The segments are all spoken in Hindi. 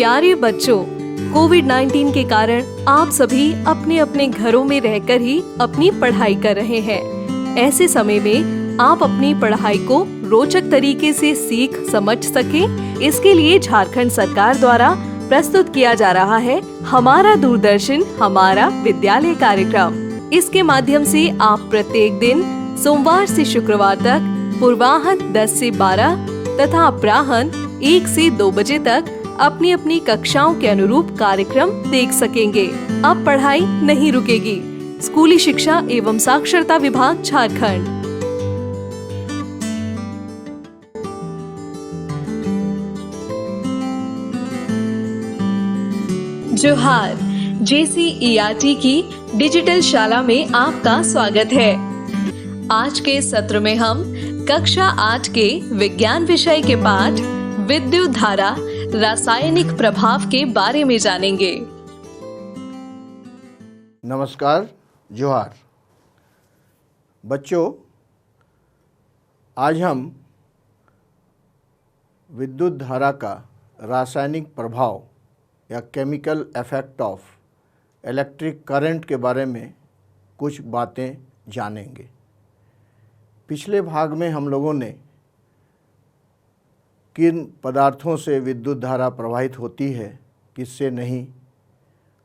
प्यारे बच्चों, कोविड-19 के कारण आप सभी अपने अपने घरों में रहकर ही अपनी पढ़ाई कर रहे हैं। ऐसे समय में आप अपनी पढ़ाई को रोचक तरीके से सीख समझ सकें, इसके लिए झारखंड सरकार द्वारा प्रस्तुत किया जा रहा है हमारा दूरदर्शन हमारा विद्यालय कार्यक्रम। इसके माध्यम से आप प्रत्येक दिन सोमवार से शुक्रवार तक पूर्वाह्न 10 से 12 तथा अपराह्न 1 से 2 बजे तक अपनी अपनी कक्षाओं के अनुरूप कार्यक्रम देख सकेंगे। अब पढ़ाई नहीं रुकेगी। स्कूली शिक्षा एवं साक्षरता विभाग झारखंड। जोहार, JCERT की डिजिटल शाला में आपका स्वागत है। आज के सत्र में हम कक्षा 8 के विज्ञान विषय के पाठ विद्युत धारा रासायनिक प्रभाव के बारे में जानेंगे। नमस्कार, जोहार बच्चों। आज हम विद्युत धारा का रासायनिक प्रभाव या chemical effect of electric current के बारे में कुछ बातें जानेंगे। पिछले भाग में हम लोगों ने किन पदार्थों से विद्युत धारा प्रवाहित होती है, किससे नहीं,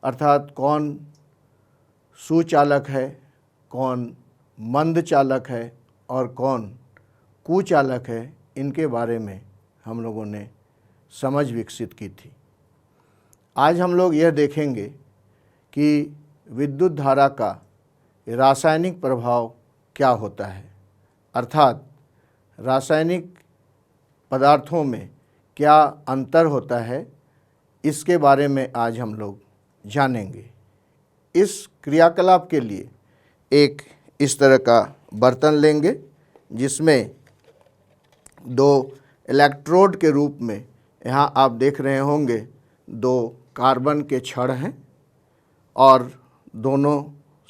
अर्थात कौन सुचालक है, कौन मंद चालक है और कौन कुचालक है, इनके बारे में हम लोगों ने समझ विकसित की थी। आज हम लोग यह देखेंगे कि विद्युत धारा का रासायनिक प्रभाव क्या होता है, अर्थात रासायनिक पदार्थों में क्या अंतर होता है, इसके बारे में आज हम लोग जानेंगे। इस क्रियाकलाप के लिए एक इस तरह का बर्तन लेंगे जिसमें 2 इलेक्ट्रोड के रूप में, यहाँ आप देख रहे होंगे 2 कार्बन के छड़ हैं और दोनों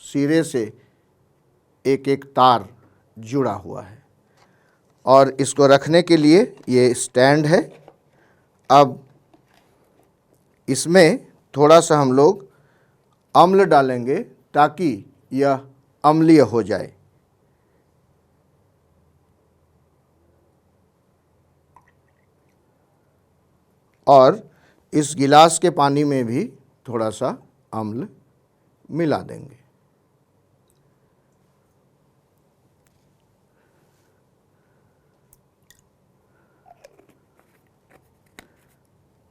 सिरे से एक एक तार जुड़ा हुआ है और इसको रखने के लिए ये स्टैंड है। अब इसमें थोड़ा सा हम लोग अम्ल डालेंगे ताकि यह अम्लीय हो जाए। और इस गिलास के पानी में भी थोड़ा सा अम्ल मिला देंगे।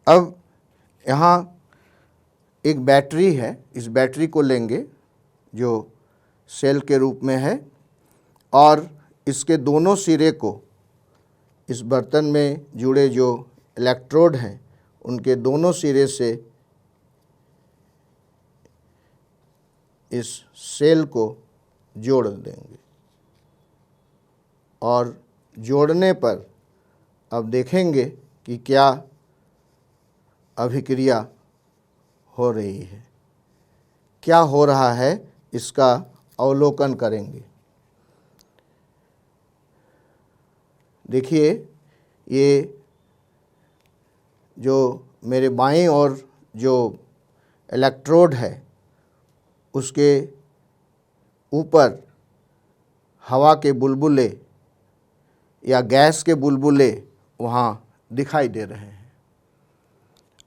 अब यहाँ एक बैटरी है, इस बैटरी को लेंगे जो सेल के रूप में है और इसके दोनों सिरे को इस बर्तन में जुड़े जो इलेक्ट्रोड हैं उनके दोनों सिरे से इस सेल को जोड़ देंगे और जोड़ने पर अब देखेंगे कि क्या अभिक्रिया हो रही है, क्या हो रहा है, इसका अवलोकन करेंगे। देखिए, ये जो मेरे बाईं ओर जो इलेक्ट्रोड है उसके ऊपर हवा के बुलबुले या गैस के बुलबुले वहाँ दिखाई दे रहे हैं।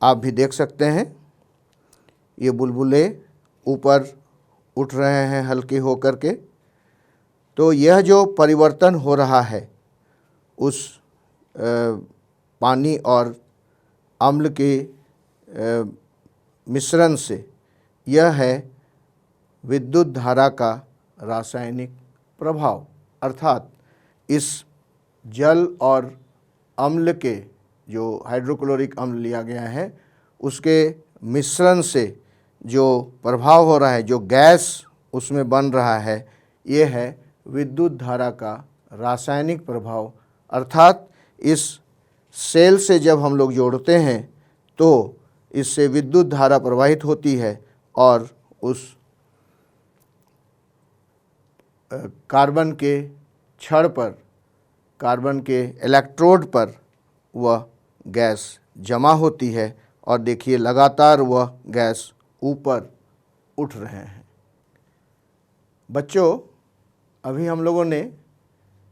आप भी देख सकते हैं ये बुलबुले ऊपर उठ रहे हैं हल्के होकर के। तो यह जो परिवर्तन हो रहा है उस पानी और अम्ल के मिश्रण से, यह है विद्युत धारा का रासायनिक प्रभाव। अर्थात इस जल और अम्ल के जो हाइड्रोक्लोरिक अम्ल लिया गया है उसके मिश्रण से जो प्रभाव हो रहा है, जो गैस उसमें बन रहा है, ये है विद्युत धारा का रासायनिक प्रभाव। अर्थात इस सेल से जब हम लोग जोड़ते हैं तो इससे विद्युत धारा प्रवाहित होती है और उस कार्बन के छड़ पर, कार्बन के इलेक्ट्रोड पर वह गैस जमा होती है और देखिए लगातार वह गैस ऊपर उठ रहे हैं। बच्चों, अभी हम लोगों ने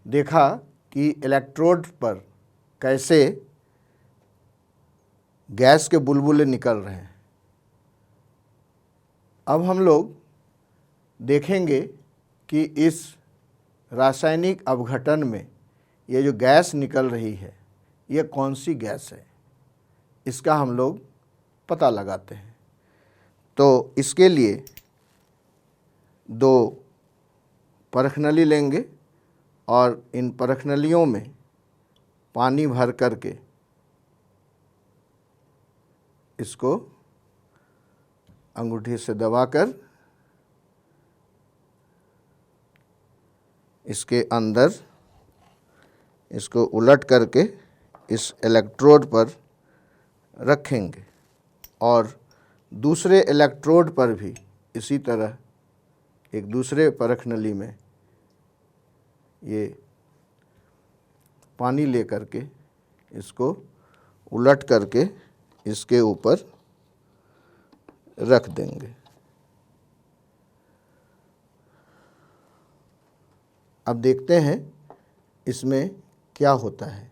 देखा कि इलेक्ट्रोड पर कैसे गैस के बुलबुले निकल रहे हैं। अब हम लोग देखेंगे कि इस रासायनिक अपघटन में ये जो गैस निकल रही है, ये कौन सी गैस है, इसका हम लोग पता लगाते हैं। तो इसके लिए 2 परखनली लेंगे और इन परखनलियों में पानी भर करके इसको अंगूठी से दबाकर इसके अंदर इसको उलट करके इस इलेक्ट्रोड पर रखेंगे और दूसरे इलेक्ट्रोड पर भी इसी तरह एक दूसरे परखनली में ये पानी ले करके इसको उलट करके इसके ऊपर रख देंगे। अब देखते हैं इसमें क्या होता है।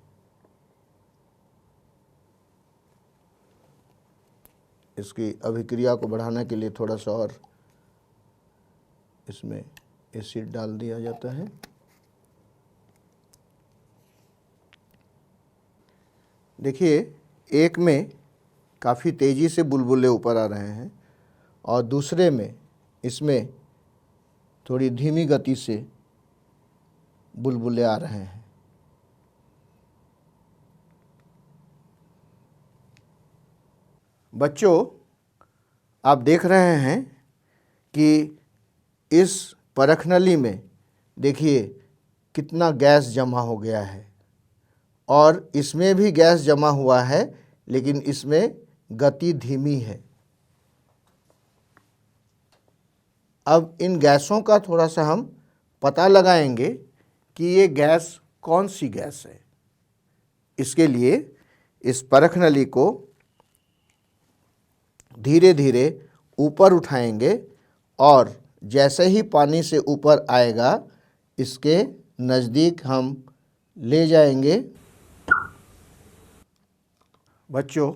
इसकी अभिक्रिया को बढ़ाने के लिए थोड़ा सा और इसमें एसिड डाल दिया जाता है। देखिए, एक में काफ़ी तेज़ी से बुलबुले ऊपर आ रहे हैं और दूसरे में इसमें थोड़ी धीमी गति से बुलबुले आ रहे हैं। बच्चों, आप देख रहे हैं कि इस परखनली में देखिए कितना गैस जमा हो गया है और इसमें भी गैस जमा हुआ है, लेकिन इसमें गति धीमी है। अब इन गैसों का थोड़ा सा हम पता लगाएंगे कि ये गैस कौन सी गैस है। इसके लिए इस परखनली को धीरे धीरे ऊपर उठाएंगे और जैसे ही पानी से ऊपर आएगा इसके नज़दीक हम ले जाएंगे। बच्चों,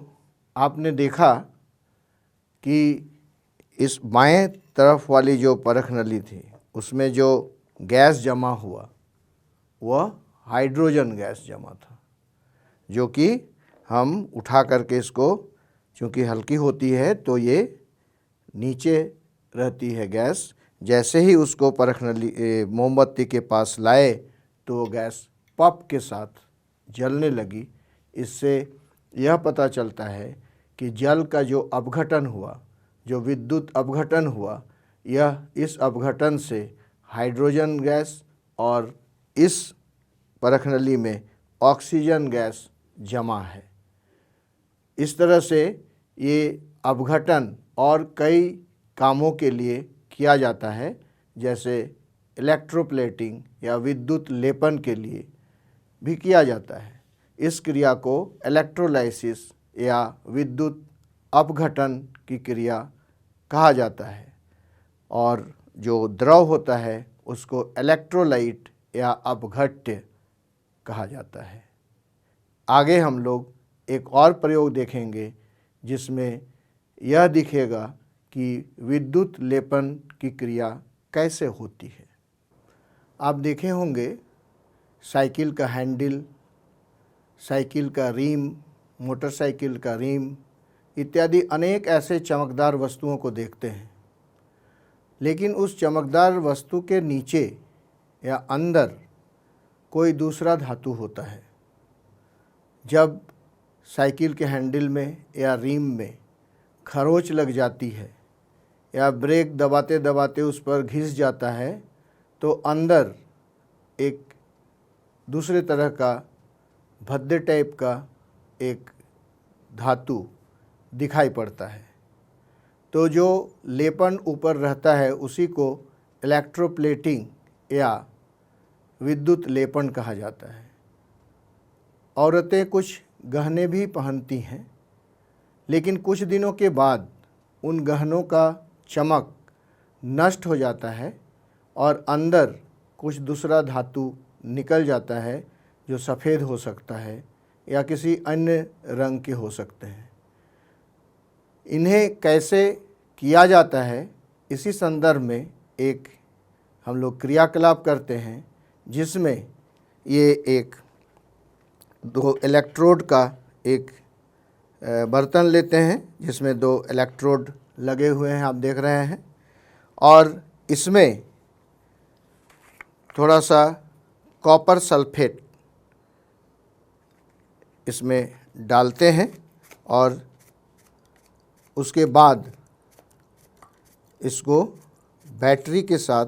आपने देखा कि इस बाएं तरफ वाली जो परखनली थी उसमें जो गैस जमा हुआ वह हाइड्रोजन गैस जमा था, जो कि हम उठा करके इसको, चूँकि हल्की होती है तो ये नीचे रहती है गैस। जैसे ही उसको परखनली मोमबत्ती के पास लाए तो गैस पप के साथ जलने लगी। इससे यह पता चलता है कि जल का जो अपघटन हुआ, जो विद्युत अपघटन हुआ, यह इस अपघटन से हाइड्रोजन गैस और इस परखनली में ऑक्सीजन गैस जमा है। इस तरह से ये अपघटन और कई कामों के लिए किया जाता है, जैसे इलेक्ट्रोप्लेटिंग या विद्युत लेपन के लिए भी किया जाता है। इस क्रिया को इलेक्ट्रोलाइसिस या विद्युत अपघटन की क्रिया कहा जाता है और जो द्रव होता है उसको इलेक्ट्रोलाइट या अपघट्य कहा जाता है। आगे हम लोग एक और प्रयोग देखेंगे जिसमें यह दिखेगा कि विद्युत लेपन की क्रिया कैसे होती है। आप देखे होंगे साइकिल का हैंडल, साइकिल का रिम, मोटरसाइकिल का रिम इत्यादि अनेक ऐसे चमकदार वस्तुओं को देखते हैं, लेकिन उस चमकदार वस्तु के नीचे या अंदर कोई दूसरा धातु होता है। जब साइकिल के हैंडल में या रिम में खरोंच लग जाती है या ब्रेक दबाते दबाते उस पर घिस जाता है तो अंदर एक दूसरे तरह का भद्दे टाइप का एक धातु दिखाई पड़ता है। तो जो लेपन ऊपर रहता है उसी को इलेक्ट्रोप्लेटिंग या विद्युत लेपन कहा जाता है। औरतें कुछ गहने भी पहनती हैं, लेकिन कुछ दिनों के बाद उन गहनों का चमक नष्ट हो जाता है और अंदर कुछ दूसरा धातु निकल जाता है जो सफ़ेद हो सकता है या किसी अन्य रंग के हो सकते हैं। इन्हें कैसे किया जाता है, इसी संदर्भ में एक हम लोग क्रियाकलाप करते हैं, जिसमें ये एक दो इलेक्ट्रोड का एक बर्तन लेते हैं जिसमें दो इलेक्ट्रोड लगे हुए हैं, आप देख रहे हैं, और इसमें थोड़ा सा कॉपर सल्फेट इसमें डालते हैं और उसके बाद इसको बैटरी के साथ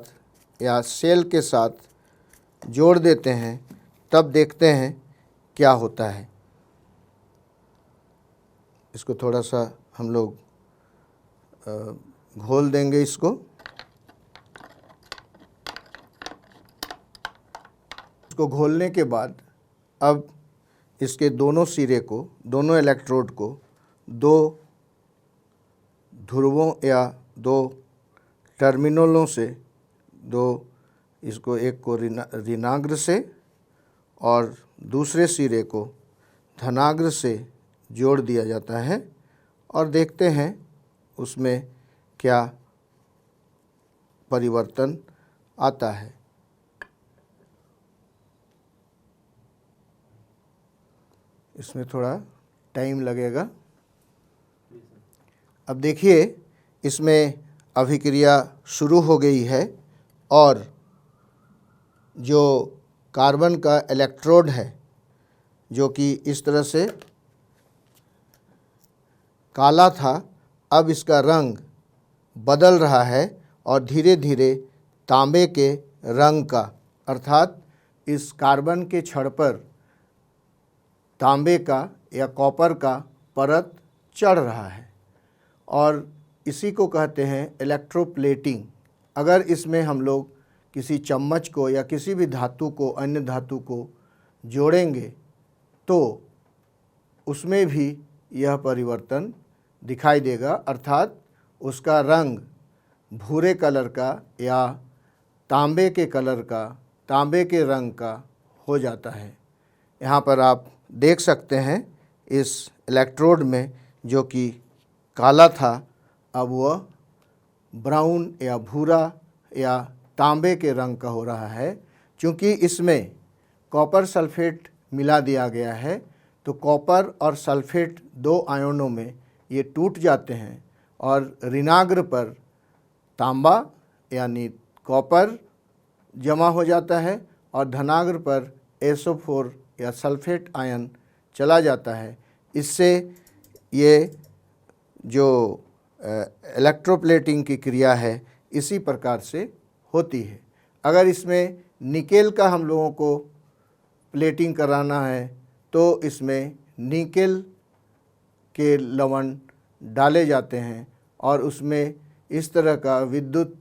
या सेल के साथ जोड़ देते हैं। तब देखते हैं क्या होता है। इसको थोड़ा सा हम लोग घोल देंगे इसको घोलने के बाद अब इसके दोनों सिरे को, दोनों इलेक्ट्रोड को दो ध्रुवों या दो टर्मिनलों से इसको एक को ऋणाग्र से और दूसरे सिरे को धनाग्र से जोड़ दिया जाता है और देखते हैं उसमें क्या परिवर्तन आता है। इसमें थोड़ा टाइम लगेगा। अब देखिए इसमें अभिक्रिया शुरू हो गई है और जो कार्बन का इलेक्ट्रोड है जो कि इस तरह से काला था, अब इसका रंग बदल रहा है और धीरे धीरे तांबे के रंग का, अर्थात इस कार्बन के छड़ पर तांबे का या कॉपर का परत चढ़ रहा है और इसी को कहते हैं इलेक्ट्रोप्लेटिंग। अगर इसमें हम लोग किसी चम्मच को या किसी भी धातु को, अन्य धातु को जोड़ेंगे तो उसमें भी यह परिवर्तन दिखाई देगा, अर्थात उसका रंग भूरे कलर का या तांबे के कलर का, तांबे के रंग का हो जाता है। यहाँ पर आप देख सकते हैं इस इलेक्ट्रोड में जो कि काला था अब वह ब्राउन या भूरा या तांबे के रंग का हो रहा है। क्योंकि इसमें कॉपर सल्फेट मिला दिया गया है तो कॉपर और सल्फेट दो आयनों में ये टूट जाते हैं और ऋणाग्र पर तांबा यानी कॉपर जमा हो जाता है और धनाग्र पर SO4 या सल्फेट आयन चला जाता है। इससे ये जो इलेक्ट्रोप्लेटिंग की क्रिया है इसी प्रकार से होती है। अगर इसमें निकेल का हम लोगों को प्लेटिंग कराना है तो इसमें निकेल के लवण डाले जाते हैं और उसमें इस तरह का विद्युत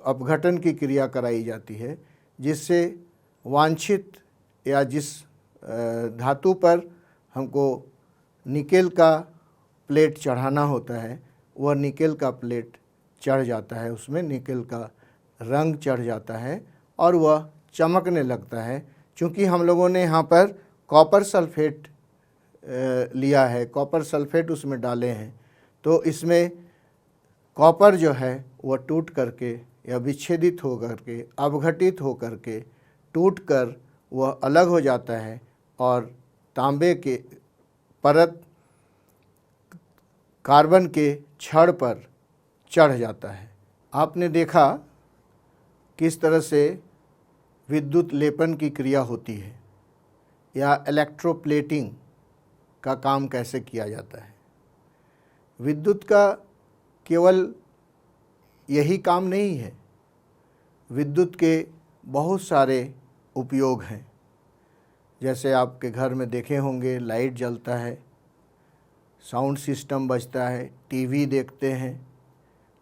अपघटन की क्रिया कराई जाती है जिससे वांछित या जिस धातु पर हमको निकेल का प्लेट चढ़ाना होता है वह निकेल का प्लेट चढ़ जाता है, उसमें निकेल का रंग चढ़ जाता है और वह चमकने लगता है। क्योंकि हम लोगों ने यहाँ पर कॉपर सल्फेट लिया है, कॉपर सल्फेट उसमें डाले हैं, तो इसमें कॉपर जो है वह टूट करके या विच्छेदित हो करके, अपघटित हो करके, टूट कर वह अलग हो जाता है और तांबे के परत कार्बन के छड़ पर चढ़ जाता है। आपने देखा किस तरह से विद्युत लेपन की क्रिया होती है या इलेक्ट्रोप्लेटिंग का काम कैसे किया जाता है। विद्युत का केवल यही काम नहीं है, विद्युत के बहुत सारे उपयोग हैं। जैसे आपके घर में देखे होंगे लाइट जलता है, साउंड सिस्टम बजता है, टीवी देखते हैं,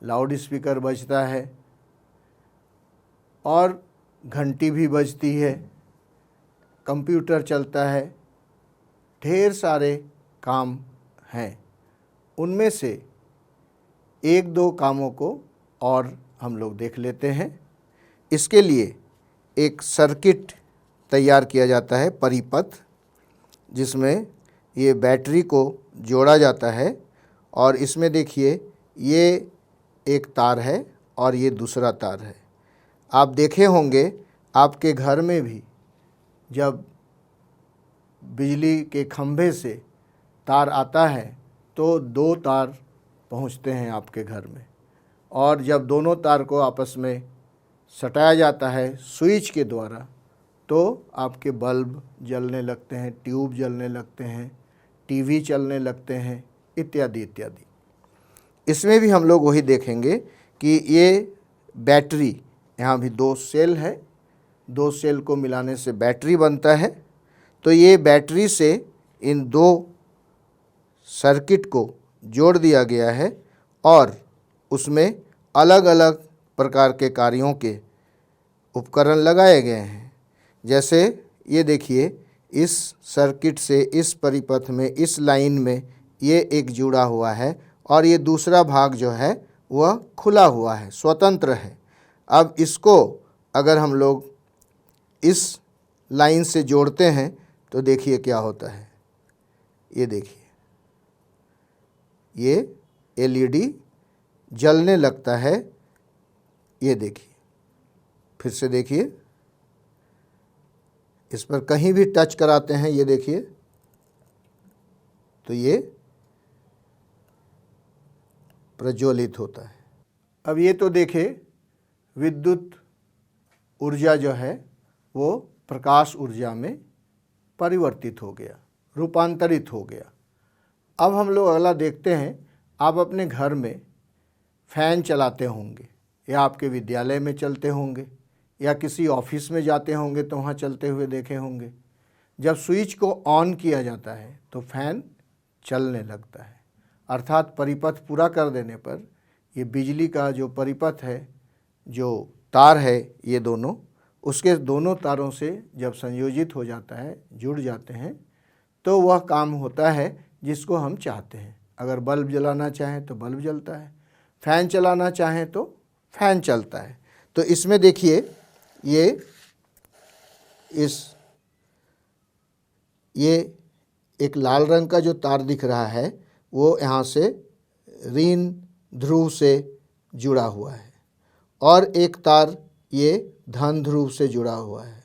लाउड स्पीकर बजता है और घंटी भी बजती है, कंप्यूटर चलता है, ढेर सारे काम हैं। उनमें से एक दो कामों को और हम लोग देख लेते हैं। इसके लिए एक सर्किट तैयार किया जाता है, परिपथ, जिसमें ये बैटरी को जोड़ा जाता है। और इसमें देखिए ये एक तार है और ये दूसरा तार है। आप देखे होंगे आपके घर में भी जब बिजली के खंभे से तार आता है तो दो तार पहुंचते हैं आपके घर में, और जब दोनों तार को आपस में सटाया जाता है स्विच के द्वारा तो आपके बल्ब जलने लगते हैं, ट्यूब जलने लगते हैं, टीवी चलने लगते हैं, इत्यादि इत्यादि। इसमें भी हम लोग वही देखेंगे कि ये बैटरी, यहाँ भी दो सेल है, दो सेल को मिलाने से बैटरी बनता है। तो ये बैटरी से इन दो सर्किट को जोड़ दिया गया है और उसमें अलग अलग प्रकार के कार्यों के उपकरण लगाए गए हैं। जैसे ये देखिए, इस सर्किट से इस परिपथ में, इस लाइन में ये एक जुड़ा हुआ है और ये दूसरा भाग जो है वह खुला हुआ है, स्वतंत्र है। अब इसको अगर हम लोग इस लाइन से जोड़ते हैं तो देखिए क्या होता है। ये देखिए, ये एलईडी जलने लगता है। ये देखिए, फिर से देखिए, इस पर कहीं भी टच कराते हैं, ये देखिए, तो ये प्रज्वलित होता है। अब ये तो देखे विद्युत ऊर्जा जो है वो प्रकाश ऊर्जा में परिवर्तित हो गया, रूपांतरित हो गया। अब हम लोग अगला देखते हैं। आप अपने घर में फ़ैन चलाते होंगे या आपके विद्यालय में चलते होंगे या किसी ऑफिस में जाते होंगे तो वहाँ चलते हुए देखे होंगे। जब स्विच को ऑन किया जाता है तो फ़ैन चलने लगता है, अर्थात परिपथ पूरा कर देने पर ये बिजली का जो परिपथ है, जो तार है, ये दोनों, उसके दोनों तारों से जब संयोजित हो जाता है, जुड़ जाते हैं, तो वह काम होता है जिसको हम चाहते हैं। अगर बल्ब जलाना चाहें तो बल्ब जलता है, फ़ैन चलाना चाहें तो फ़ैन चलता है। तो इसमें देखिए, ये एक लाल रंग का जो तार दिख रहा है वो यहाँ से ऋण ध्रुव से जुड़ा हुआ है और एक तार ये धन ध्रुव से जुड़ा हुआ है,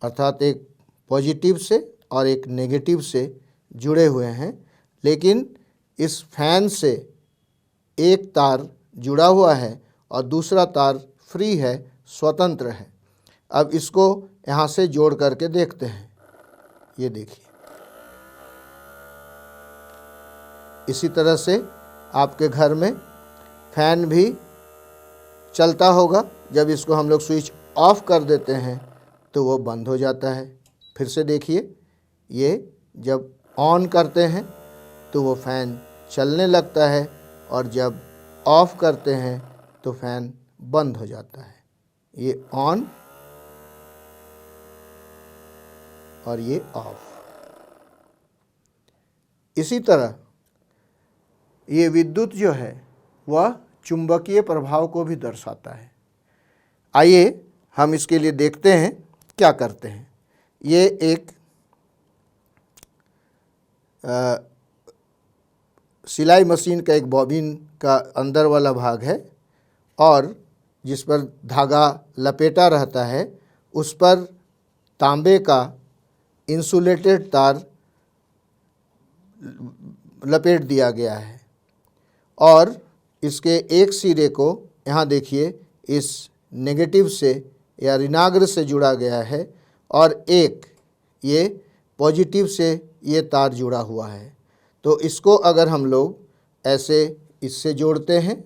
अर्थात एक पॉजिटिव से और एक नेगेटिव से जुड़े हुए हैं। लेकिन इस फैन से एक तार जुड़ा हुआ है और दूसरा तार फ्री है, स्वतंत्र है। अब इसको यहाँ से जोड़ करके देखते हैं। ये देखिए, इसी तरह से आपके घर में फैन भी चलता होगा। जब इसको हम लोग स्विच ऑफ कर देते हैं तो वो बंद हो जाता है। फिर से देखिए, ये जब ऑन करते हैं तो वो फ़ैन चलने लगता है और जब ऑफ़ करते हैं तो फ़ैन बंद हो जाता है। ये ऑन और ये ऑफ। इसी तरह ये विद्युत जो है वह चुंबकीय प्रभाव को भी दर्शाता है। आइए हम इसके लिए देखते हैं क्या करते हैं। ये एक सिलाई मशीन का एक बॉबिन का अंदर वाला भाग है और जिस पर धागा लपेटा रहता है उस पर तांबे का इंसुलेटेड तार लपेट दिया गया है और इसके एक सिरे को यहाँ देखिए इस नेगेटिव से या ऋणाग्र से जुड़ा गया है और एक ये पॉजिटिव से ये तार जुड़ा हुआ है। तो इसको अगर हम लोग ऐसे इससे जोड़ते हैं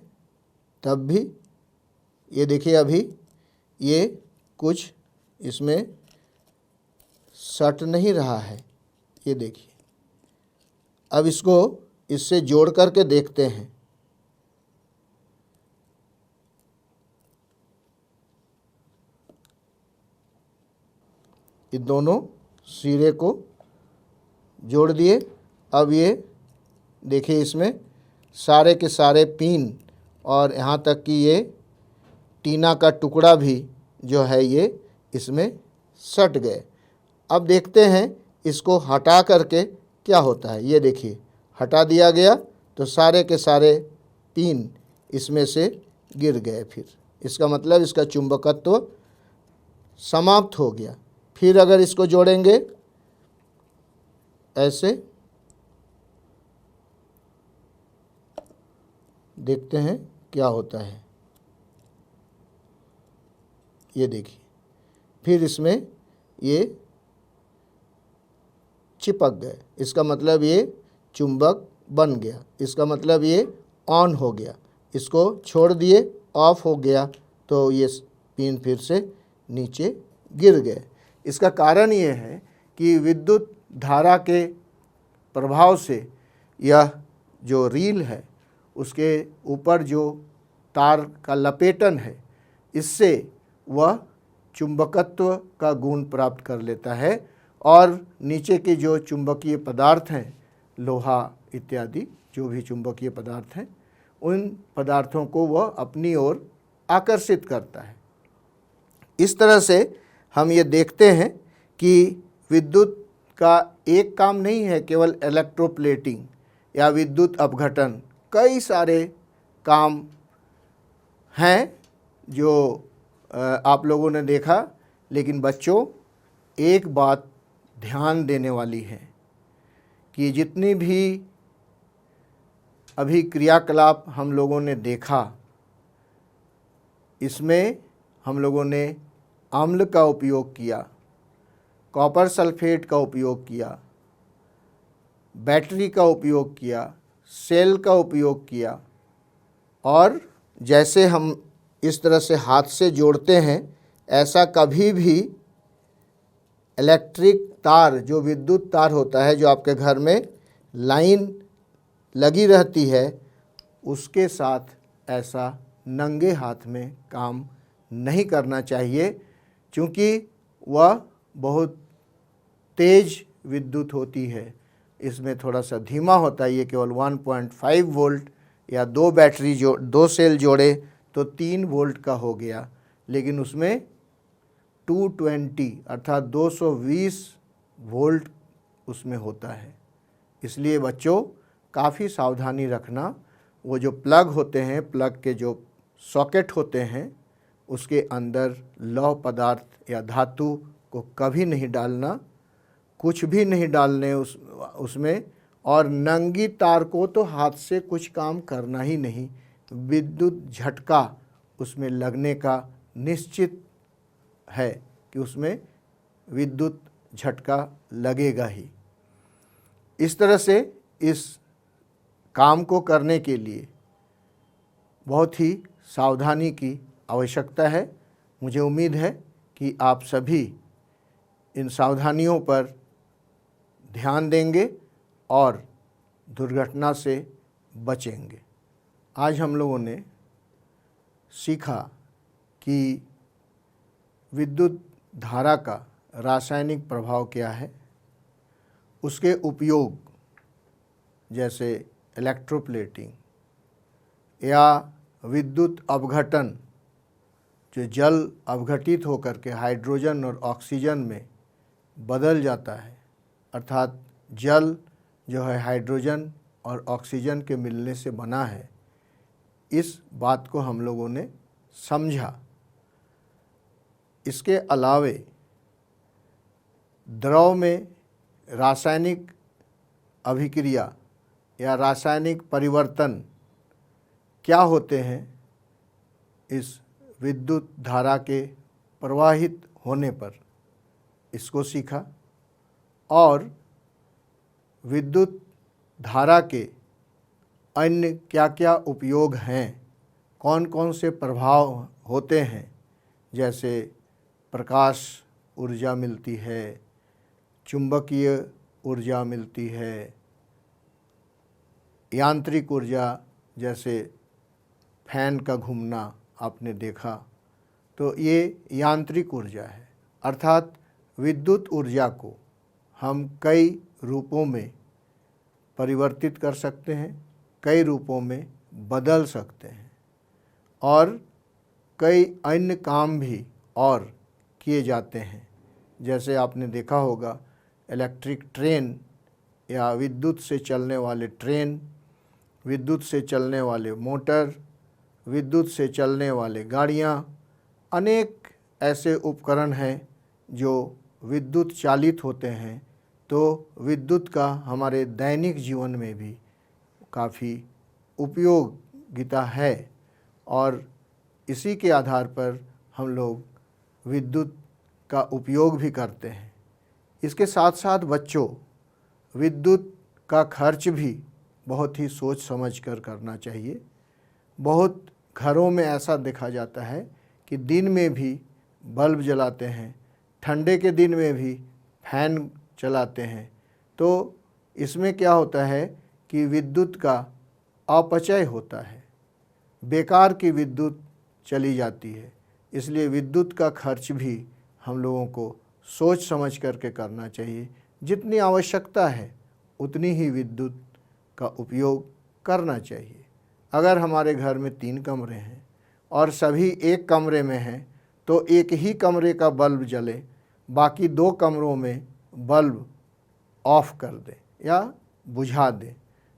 तब भी ये देखिए, अभी ये कुछ इसमें सट नहीं रहा है। ये देखिए, अब इसको इससे जोड़ करके देखते हैं। ये दोनों सिरे को जोड़ दिए। अब ये देखिए इसमें सारे के सारे पिन और यहाँ तक कि ये टीना का टुकड़ा भी जो है ये इसमें सट गए। अब देखते हैं इसको हटा करके क्या होता है। ये देखिए हटा दिया गया तो सारे के सारे पिन इसमें से गिर गए। फिर इसका मतलब इसका चुंबकत्व समाप्त हो गया। फिर अगर इसको जोड़ेंगे ऐसे, देखते हैं क्या होता है। ये देखिए फिर इसमें ये चिपक गए। इसका मतलब ये चुंबक बन गया। इसका मतलब ये ऑन हो गया। इसको छोड़ दिए, ऑफ हो गया तो ये पिन फिर से नीचे गिर गए। इसका कारण ये है कि विद्युत धारा के प्रभाव से यह जो रील है उसके ऊपर जो तार का लपेटन है, इससे वह चुंबकत्व का गुण प्राप्त कर लेता है और नीचे के जो चुंबकीय पदार्थ हैं, लोहा इत्यादि जो भी चुंबकीय पदार्थ हैं, उन पदार्थों को वह अपनी ओर आकर्षित करता है। इस तरह से हम ये देखते हैं कि विद्युत का एक काम नहीं है केवल इलेक्ट्रोप्लेटिंग या विद्युत अपघटन, कई सारे काम हैं जो आप लोगों ने देखा। लेकिन बच्चों, एक बात ध्यान देने वाली है कि जितनी भी अभी क्रियाकलाप हम लोगों ने देखा, इसमें हम लोगों ने अम्ल का उपयोग किया, कॉपर सल्फेट का उपयोग किया, बैटरी का उपयोग किया, सेल का उपयोग किया, और जैसे हम इस तरह से हाथ से जोड़ते हैं, ऐसा कभी भी इलेक्ट्रिक तार, जो विद्युत तार होता है, जो आपके घर में लाइन लगी रहती है, उसके साथ ऐसा नंगे हाथ में काम नहीं करना चाहिए, क्योंकि वह बहुत तेज विद्युत होती है। इसमें थोड़ा सा धीमा होता है। ये केवल 1.5 वोल्ट या 2 सेल जोड़े तो 3 वोल्ट का हो गया, लेकिन उसमें 220 अर्थात 220 वोल्ट उसमें होता है। इसलिए बच्चों, काफ़ी सावधानी रखना। वो जो प्लग होते हैं, प्लग के जो सॉकेट होते हैं, उसके अंदर लौह पदार्थ या धातु को कभी नहीं डालना, कुछ भी नहीं डालने उसमें। और नंगी तार को तो हाथ से कुछ काम करना ही नहीं। विद्युत झटका उसमें लगने का निश्चित है कि उसमें विद्युत झटका लगेगा ही। इस तरह से इस काम को करने के लिए बहुत ही सावधानी की आवश्यकता है। मुझे उम्मीद है कि आप सभी इन सावधानियों पर ध्यान देंगे और दुर्घटना से बचेंगे। आज हम लोगों ने सीखा कि विद्युत धारा का रासायनिक प्रभाव क्या है, उसके उपयोग जैसे इलेक्ट्रोप्लेटिंग या विद्युत अपघटन, जो जल अपघटित होकर के हाइड्रोजन और ऑक्सीजन में बदल जाता है, अर्थात जल जो है हाइड्रोजन और ऑक्सीजन के मिलने से बना है। इस बात को हम लोगों ने समझा। इसके अलावे द्रव में रासायनिक अभिक्रिया या रासायनिक परिवर्तन क्या होते हैं, इस विद्युत धारा के प्रवाहित होने पर इसको सीखा। और विद्युत धारा के अन्य क्या क्या उपयोग हैं, कौन कौन से प्रभाव होते हैं, जैसे प्रकाश ऊर्जा मिलती है, चुंबकीय ऊर्जा मिलती है, यांत्रिक ऊर्जा जैसे फैन का घूमना आपने देखा, तो ये यांत्रिक ऊर्जा है। अर्थात विद्युत ऊर्जा को हम कई रूपों में परिवर्तित कर सकते हैं, कई रूपों में बदल सकते हैं और कई अन्य काम भी और किए जाते हैं। जैसे आपने देखा होगा इलेक्ट्रिक ट्रेन या विद्युत से चलने वाले ट्रेन, विद्युत से चलने वाले मोटर, विद्युत से चलने वाले गाड़ियाँ, अनेक ऐसे उपकरण हैं जो विद्युत चालित होते हैं। तो विद्युत का हमारे दैनिक जीवन में भी काफ़ी उपयोगिता है और इसी के आधार पर हम लोग विद्युत का उपयोग भी करते हैं। इसके साथ साथ बच्चों, विद्युत का खर्च भी बहुत ही सोच समझ कर करना चाहिए। बहुत घरों में ऐसा देखा जाता है कि दिन में भी बल्ब जलाते हैं, ठंडे के दिन में भी फैन चलाते हैं। तो इसमें क्या होता है कि विद्युत का अपचय होता है, बेकार की विद्युत चली जाती है। इसलिए विद्युत का खर्च भी हम लोगों को सोच समझ करके करना चाहिए। जितनी आवश्यकता है उतनी ही विद्युत का उपयोग करना चाहिए। अगर हमारे घर में 3 कमरे हैं और सभी एक कमरे में हैं तो एक ही कमरे का बल्ब जले, बाकी 2 कमरों में बल्ब ऑफ कर दें या बुझा दें,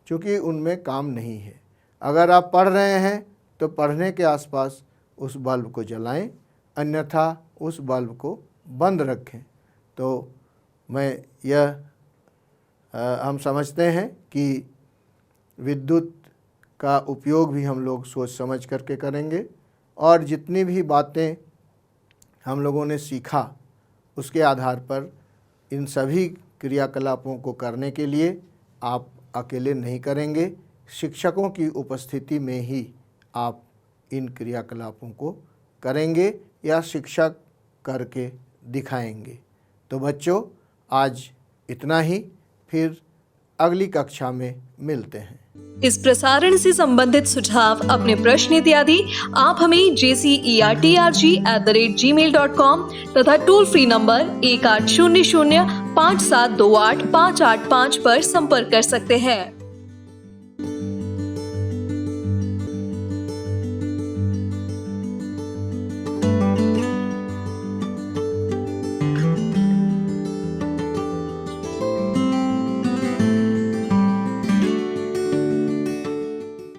क्योंकि उनमें काम नहीं है। अगर आप पढ़ रहे हैं तो पढ़ने के आसपास उस बल्ब को जलाएं, अन्यथा उस बल्ब को बंद रखें। तो हम समझते हैं कि विद्युत का उपयोग भी हम लोग सोच समझ करके करेंगे और जितनी भी बातें हम लोगों ने सीखा उसके आधार पर इन सभी क्रियाकलापों को करने के लिए आप अकेले नहीं करेंगे। शिक्षकों की उपस्थिति में ही आप इन क्रियाकलापों को करेंगे या शिक्षक करके दिखाएंगे। तो बच्चों, आज इतना ही, फिर अगली कक्षा में मिलते हैं। इस प्रसारण से संबंधित सुझाव, अपने प्रश्न इत्यादि आप हमें jcerg@gmail.com तथा टोल फ्री नंबर 1800 5728 585 पर संपर्क कर सकते हैं।